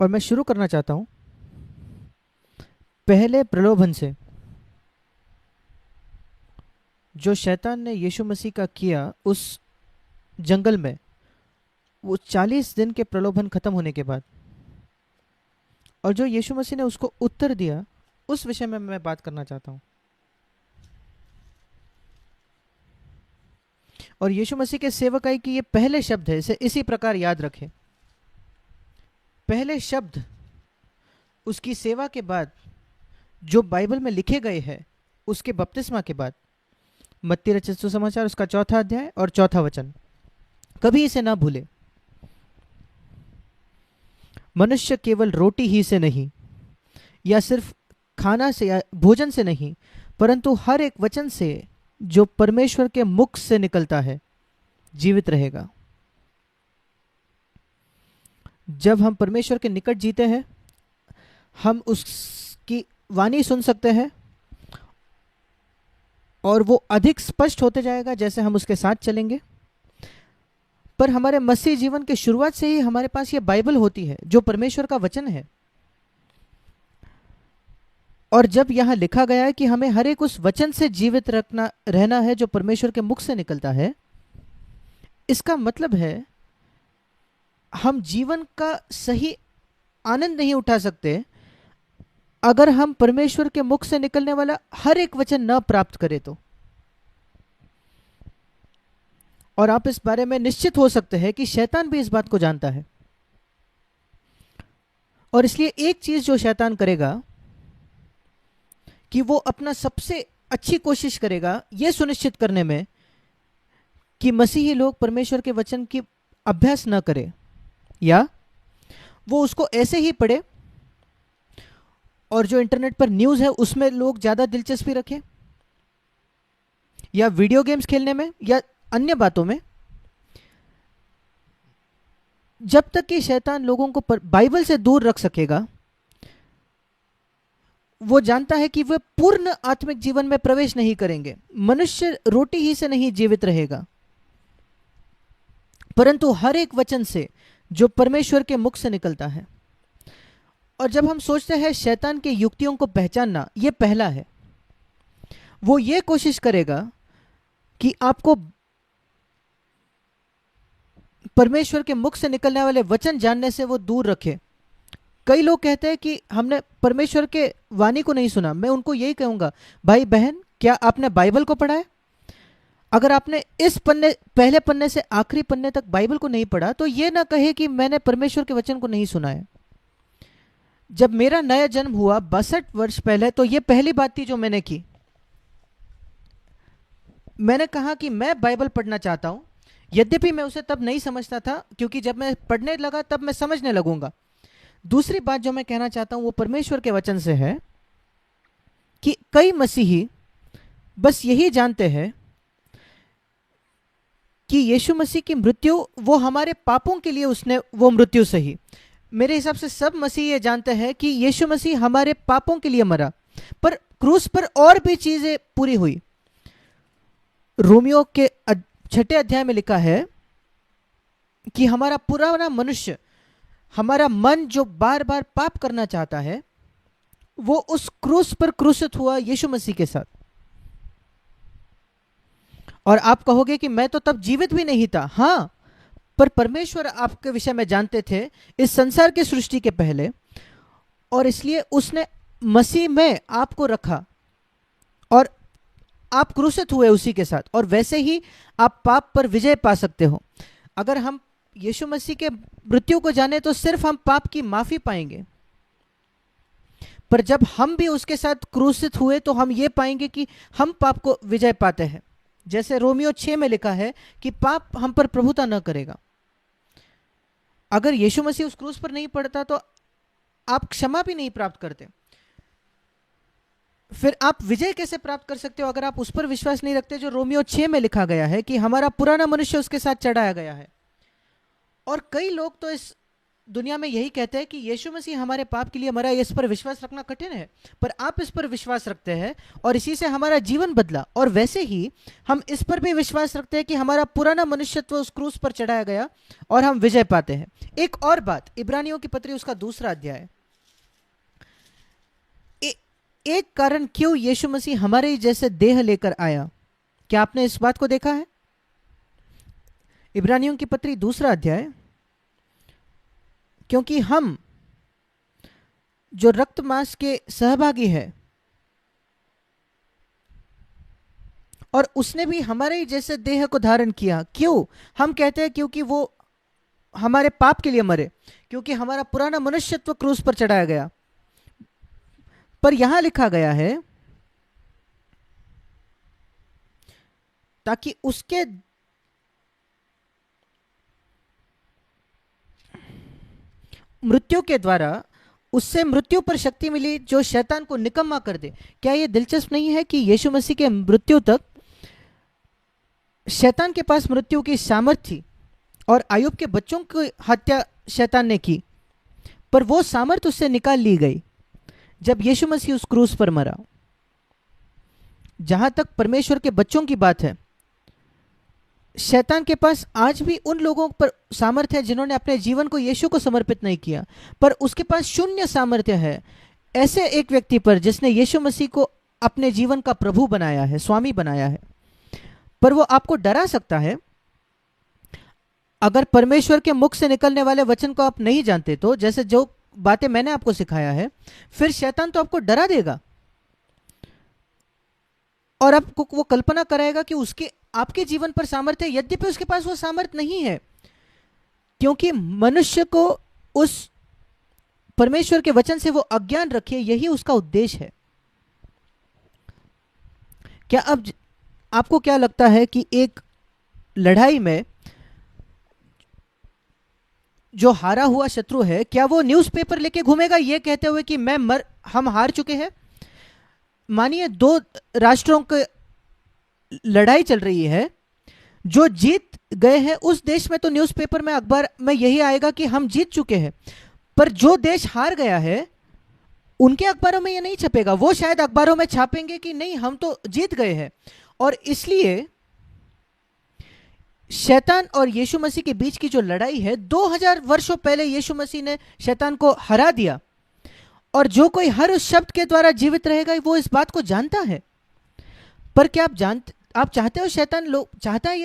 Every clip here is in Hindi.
और मैं शुरू करना चाहता हूं पहले प्रलोभन से, जो शैतान ने यीशु मसीह का किया उस जंगल में, वो 40 दिन के प्रलोभन खत्म होने के बाद, और जो यीशु मसीह ने उसको उत्तर दिया, उस विषय में मैं बात करना चाहता हूं। और यीशु मसीह के सेवकाई की ये पहले शब्द है, इसे इसी प्रकार याद रखें। पहले शब्द उसकी सेवा के बाद जो बाइबल में लिखे गए हैं, उसके बपतिस्मा के बाद, मत्ती रचित सुसमाचार उसका 4 अध्याय और 4 वचन, कभी इसे ना भूले। मनुष्य केवल रोटी ही से नहीं, या सिर्फ खाना से या भोजन से नहीं, परंतु हर एक वचन से जो परमेश्वर के मुख से निकलता है जीवित रहेगा। जब हम परमेश्वर के निकट जीते हैं, हम उसकी वाणी सुन सकते हैं और वो अधिक स्पष्ट होते जाएगा जैसे हम उसके साथ चलेंगे। पर हमारे मसीह जीवन के शुरुआत से ही हमारे पास ये बाइबल होती है जो परमेश्वर का वचन है। और जब यहां लिखा गया है कि हमें हर एक उस वचन से जीवित रहना है जो परमेश्वर के मुख से निकलता है, इसका मतलब है हम जीवन का सही आनंद नहीं उठा सकते अगर हम परमेश्वर के मुख से निकलने वाला हर एक वचन न प्राप्त करें तो। और आप इस बारे में निश्चित हो सकते हैं कि शैतान भी इस बात को जानता है। और इसलिए एक चीज जो शैतान करेगा कि वो अपना सबसे अच्छी कोशिश करेगा यह सुनिश्चित करने में कि मसीही लोग परमेश्वर के वचन की अभ्यास न करें, या वो उसको ऐसे ही पढ़े और जो इंटरनेट पर न्यूज़ है उसमें लोग ज़्यादा दिलचस्पी रखें, या वीडियो गेम्स खेलने में, या अन्य बातों में। जब तक कि शैतान लोगों को बाइबल से दूर रख सकेगा, वो जानता है कि वे पूर्ण आत्मिक जीवन में प्रवेश नहीं करेंगे। मनुष्य रोटी ही से नहीं जीवित रहेगा, परंतु हर एक वचन से जो परमेश्वर के मुख से निकलता है। और जब हम सोचते हैं शैतान के युक्तियों को पहचानना, यह पहला है। वो ये कोशिश करेगा कि आपको परमेश्वर के मुख से निकलने वाले वचन जानने से वो दूर रखे। कई लोग कहते हैं कि हमने परमेश्वर के वाणी को नहीं सुना। मैं उनको यही कहूंगा, भाई बहन, क्या आपने बाइबल को पढ़ा है? अगर आपने इस पहले पन्ने से आखिरी पन्ने तक बाइबल को नहीं पढ़ा तो ये ना कहे कि मैंने परमेश्वर के वचन को नहीं सुना है। जब मेरा नया जन्म हुआ 62 वर्ष पहले, तो ये पहली बात थी जो मैंने की। मैंने कहा कि मैं बाइबल पढ़ना चाहता हूं, यद्यपि मैं उसे तब नहीं समझता था, क्योंकि जब मैं पढ़ने लगा तब मैं समझने लगूंगा। दूसरी बात जो मैं कहना चाहता हूं वो परमेश्वर के वचन से है कि कई मसीही बस यही जानते हैं कि यीशु मसीह की मृत्यु वो हमारे पापों के लिए उसने वो मृत्यु सही। मेरे हिसाब से सब मसीह ये जानते हैं कि यीशु मसीह हमारे पापों के लिए मरा, पर क्रूस पर और भी चीजें पूरी हुई। रोमियो के 6 अध्याय में लिखा है कि हमारा पुराना मनुष्य, हमारा मन जो बार बार पाप करना चाहता है, वो उस क्रूस पर क्रूसित हुआ यीशु मसीह के साथ। और आप कहोगे कि मैं तो तब जीवित भी नहीं था। हां, पर परमेश्वर आपके विषय में जानते थे इस संसार की सृष्टि के पहले, और इसलिए उसने मसीह में आपको रखा और आप क्रूसित हुए उसी के साथ, और वैसे ही आप पाप पर विजय पा सकते हो। अगर हम यीशु मसीह के मृत्यु को जाने तो सिर्फ हम पाप की माफी पाएंगे, पर जब हम भी उसके साथ क्रूसित हुए तो हम ये पाएंगे कि हम पाप को विजय पाते हैं। जैसे रोमियो 6 में लिखा है कि पाप हम पर प्रभुता न करेगा। अगर यीशु मसीह उस क्रूस पर नहीं पड़ता तो आप क्षमा भी नहीं प्राप्त करते। फिर आप विजय कैसे प्राप्त कर सकते हो अगर आप उस पर विश्वास नहीं रखते जो रोमियो 6 में लिखा गया है कि हमारा पुराना मनुष्य उसके साथ चढ़ाया गया है। और कई लोग तो इस दुनिया में यही कहते हैं कि यीशु मसीह हमारे पाप के लिए मरा, इस पर विश्वास रखना कठिन है, पर आप इस पर विश्वास रखते हैं और इसी से हमारा जीवन बदला। और वैसे ही हम इस पर भी विश्वास रखते हैं कि हमारा पुराना मनुष्यत्व उस क्रूस पर चढ़ाया गया और हम विजय पाते हैं। एक और बात, इब्रानियों की पत्री उसका 2 अध्याय, एक कारण क्यों यीशु मसीह हमारे जैसे देह लेकर आया, क्या आपने इस बात को देखा है? इब्रानियों की पत्री 2 अध्याय, क्योंकि हम जो रक्त मांस के सहभागी है और उसने भी हमारे ही जैसे देह को धारण किया। क्यों हम कहते हैं? क्योंकि वो हमारे पाप के लिए मरे, क्योंकि हमारा पुराना मनुष्यत्व क्रूस पर चढ़ाया गया। पर यहां लिखा गया है ताकि उसके मृत्यु के द्वारा उससे मृत्यु पर शक्ति मिली जो शैतान को निकम्मा कर दे। क्या यह दिलचस्प नहीं है कि यीशु मसीह के मृत्यु तक शैतान के पास मृत्यु की सामर्थ्य थी और अय्यूब के बच्चों की हत्या शैतान ने की, पर वो सामर्थ्य उससे निकाल ली गई जब यीशु मसीह उस क्रूस पर मरा। जहां तक परमेश्वर के बच्चों की बात है, शैतान के पास आज भी उन लोगों पर सामर्थ्य है जिन्होंने अपने जीवन को यीशु को समर्पित नहीं किया, पर उसके पास शून्य सामर्थ्य है ऐसे एक व्यक्ति पर जिसने यीशु मसीह को अपने जीवन का प्रभु बनाया है, स्वामी बनाया है। पर वो आपको डरा सकता है। अगर परमेश्वर के मुख से निकलने वाले वचन को आप नहीं जानते तो, जैसे जो बातें मैंने आपको सिखाया है, फिर शैतान तो आपको डरा देगा और आपको वो कल्पना कराएगा कि उसके आपके जीवन पर सामर्थ्य है, यद्यपि उसके पास वो सामर्थ्य नहीं है, क्योंकि मनुष्य को उस परमेश्वर के वचन से वो अज्ञान रखे, यही उसका उद्देश्य है। क्या अब आपको क्या लगता है कि एक लड़ाई में जो हारा हुआ शत्रु है, क्या वो न्यूज़पेपर लेके घूमेगा ये कहते हुए कि हम हार चुके हैं? मानिए 2 राष्ट्रों की लड़ाई चल रही है, जो जीत गए हैं उस देश में तो न्यूज़पेपर में, अखबार में यही आएगा कि हम जीत चुके हैं, पर जो देश हार गया है उनके अखबारों में ये नहीं छपेगा। वो शायद अखबारों में छापेंगे कि नहीं हम तो जीत गए हैं। और इसलिए शैतान और यीशु मसीह के बीच की जो लड़ाई है, 2000 वर्षों पहले यीशु मसीह ने शैतान को हरा दिया, और जो कोई हर उस शब्द के द्वारा जीवित रहेगा वो इस बात को जानता है। पर क्या आप चाहते हो शैतान चाहता है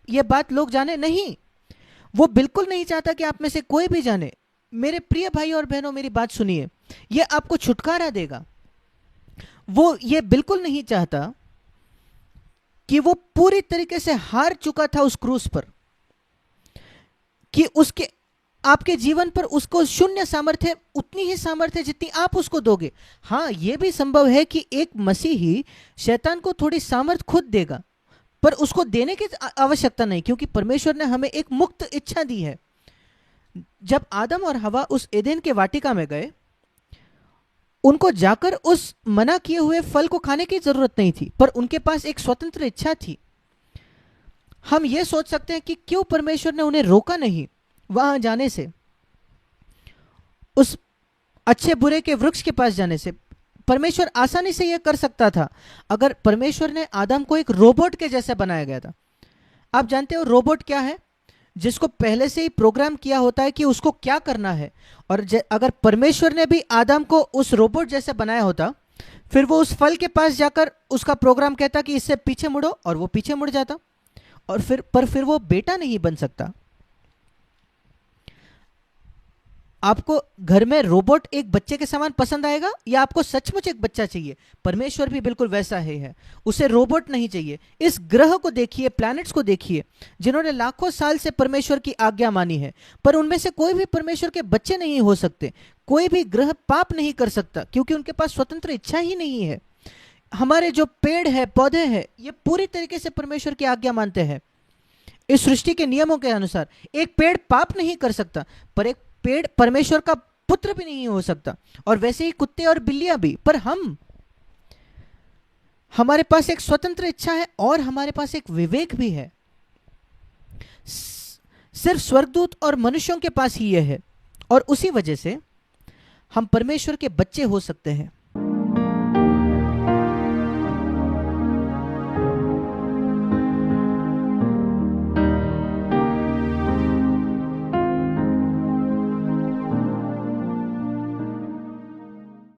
ये बात लोग जाने? नहीं, वो बिल्कुल नहीं चाहता कि आप में से कोई भी जाने। मेरे प्रिय भाई और बहनों, मेरी बात सुनिए, ये आपको छुटकारा देगा। वो ये बिल्कुल नहीं चाहता कि वो पूरी तरीके से हार चुका था उस क्रूस पर, कि उसके आपके जीवन पर उसको शून्य सामर्थ्य, उतनी ही सामर्थ्य जितनी आप उसको दोगे। हाँ, यह भी संभव है कि एक मसीही शैतान को थोड़ी सामर्थ्य खुद देगा, पर उसको देने की आवश्यकता नहीं, क्योंकि परमेश्वर ने हमें एक मुक्त इच्छा दी है। जब आदम और हवा उस एदेन के वाटिका में गए, उनको जाकर उस मना किए हुए फल को खाने की जरूरत नहीं थी, पर उनके पास एक स्वतंत्र इच्छा थी। हम यह सोच सकते हैं कि क्यों परमेश्वर ने उन्हें रोका नहीं वहां जाने से, उस अच्छे बुरे के वृक्ष के पास जाने से। परमेश्वर आसानी से यह कर सकता था अगर परमेश्वर ने आदम को एक रोबोट के जैसे बनाया गया था। आप जानते हो रोबोट क्या है? जिसको पहले से ही प्रोग्राम किया होता है कि उसको क्या करना है। और अगर परमेश्वर ने भी आदम को उस रोबोट जैसे बनाया होता, फिर वो उस फल के पास जाकर उसका प्रोग्राम कहता कि इससे पीछे मुड़ो, और वो पीछे मुड़ जाता, और फिर वो बेटा नहीं बन सकता। आपको घर में रोबोट एक बच्चे के समान पसंद आएगा, या आपको सचमुच एक बच्चा चाहिए? परमेश्वर भी बिल्कुल वैसा ही है, उसे रोबोट नहीं चाहिए। इस ग्रह को देखिए, प्लैनेट्स को देखिए, जिन्होंने लाखों साल से परमेश्वर की आज्ञा मानी है, पर उनमें से कोई भी परमेश्वर के बच्चे नहीं हो सकते। कोई भी ग्रह पाप नहीं कर सकता, क्योंकि उनके पास स्वतंत्र इच्छा ही नहीं है। हमारे जो पेड़ है, पौधे हैं, ये पूरी तरीके से परमेश्वर की आज्ञा मानते हैं। इस सृष्टि के नियमों के अनुसार एक पेड़ पाप नहीं कर सकता, पर एक पेड़ परमेश्वर का पुत्र भी नहीं हो सकता, और वैसे ही कुत्ते और बिल्लियां भी। पर हमारे पास एक स्वतंत्र इच्छा है और हमारे पास एक विवेक भी है। सिर्फ स्वर्गदूत और मनुष्यों के पास ही यह है, और उसी वजह से हम परमेश्वर के बच्चे हो सकते हैं।